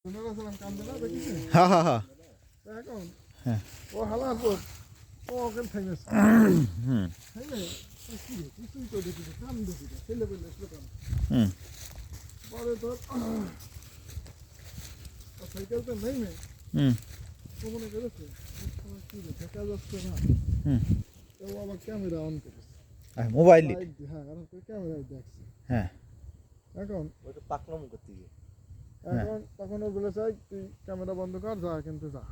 হ্যাঁ হ্যাঁ হ্যাঁ এখন হ্যাঁ ও হালার পর ও ওখানে থেমেছে হুম থেমে কি রে কিছুই তো দেখি কাম দেখি ছেলে বললে কাম হুম পরে তোর সাইকেলটা নেমে হুম ও মনে করেছে কি রে দেখা যাচ্ছে না হুম তো ও আবার ক্যামেরা অন করেছে মোবাইল হ্যাঁ কারণ ক্যামেরায় দেখছে হ্যাঁ এখন ওইটা পাকনাম করতে গিয়ে এখন তখন ও বলেছে তুই ক্যামেরা বন্ধ কর যা কিন্তু যা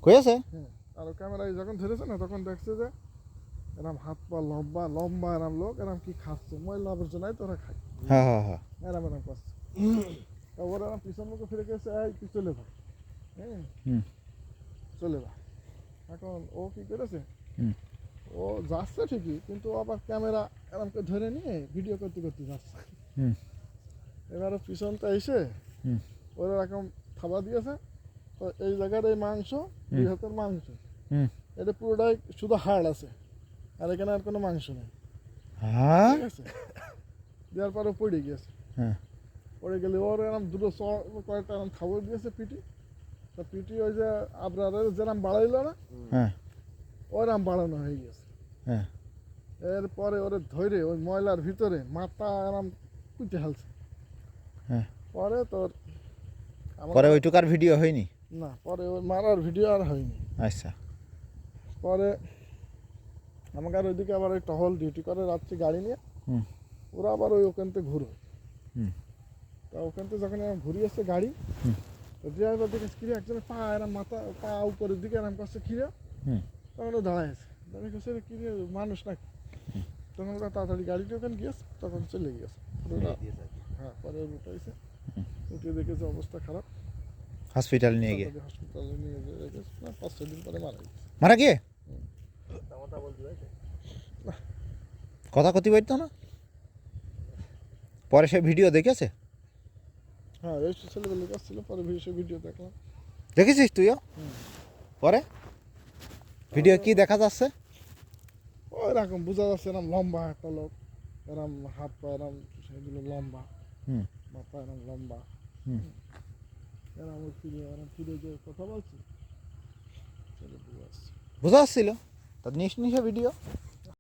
কয়েছে হ্যাঁ আর ক্যামেরায় যখন ধরেছে না তখন দেখছে যে এরম হাত পা লম্বা লম্বা এরম লোক এরম কি খাচ্ছে ময়লা আবর্জনায় তোরা খায় হ্যাঁ হ্যাঁ হ্যাঁ এরম এরম করছে তা ওরা এরম পিছন মুখে ফিরে গেছে এই তুই চলে যা হ্যাঁ হুম চলে যা এখন ও কি করেছে হুম ও যাচ্ছে ঠিকই কিন্তু ও আবার ক্যামেরা এরমকে ধরে নিয়ে ভিডিও করতে করতে যাচ্ছে হুম এবারে পিছনটা এসে হুম ওরা এরকম থাবা দিয়েছে তো এই জায়গার এই মাংস দুই হাতের মাংস হুম এটা পুরোটাই শুধু হাড় আছে আর এখানে আর কোনো মাংস নেই হ্যাঁ ঠিক আছে দেওয়ার পরে পড়ে গিয়েছে হ্যাঁ পড়ে গেলে ওর এরম দুটো কয়েকটা এরম খাবার দিয়েছে পিটি তা পিটি ওই যে আপনার যেরম বাড়াইলো না হ্যাঁ ওরম বাড়ানো হয়ে গেছে হ্যাঁ এরপরে ওরে ধরে ওই ময়লার ভিতরে মাথা এরম কুটে হালছে হ্যাঁ পরে তোর পরে ওইটুকার ভিডিও হয়নি না পরে ওই মারার ভিডিও আর হয়নি আচ্ছা পরে আমাকে আর ওইদিকে আবার ওই টহল ডিউটি করে রাত্রি গাড়ি নিয়ে হুম ওরা আবার ওই ওখান থেকে ঘুরো হুম তা ওখান থেকে যখন ঘুরিয়ে আসছে গাড়ি হুম তো ড্রাইভার দিকে কিরে একজনের পা এরম মাথা পা উপরের দিকে এরম করছে কিরে হুম তখন ও দাঁড়ায় আছে দাঁড়িয়ে করছে কিরে মানুষ নাকি তখন ওরা তাড়াতাড়ি গাড়িটা ওখানে গিয়েছে তখন চলে গিয়েছে ওরা হ্যাঁ পরে ওর উঠাইছে উঠিয়ে দেখেছে অবস্থা খারাপ হসপিটাল নিয়ে গিয়ে হসপিটালে নিয়ে গেছে না 5-6 দিন পরে মারা গেছে মারা গিয়ে কথা বলতে হয়েছে কথা কতি বলতো না পরে সে ভিডিও দেখেছে হ্যাঁ এই ছেলেগুলো কাছ ছিল পরে সে ভিডিও দেখলাম দেখেছিস তুইও পরে ভিডিও কি দেখা যাচ্ছে ওই রকম বোঝা যাচ্ছে এরম লম্বা একটা লোক এরম হাত পা এরম সেগুলো লম্বা হুম মাথা এরম লম্বা হুম এরম ফিরে যে কথা বলছি ছেলে বুঝে আসছে বোঝা যাচ্ছিল তার নিস নিশে ভিডিও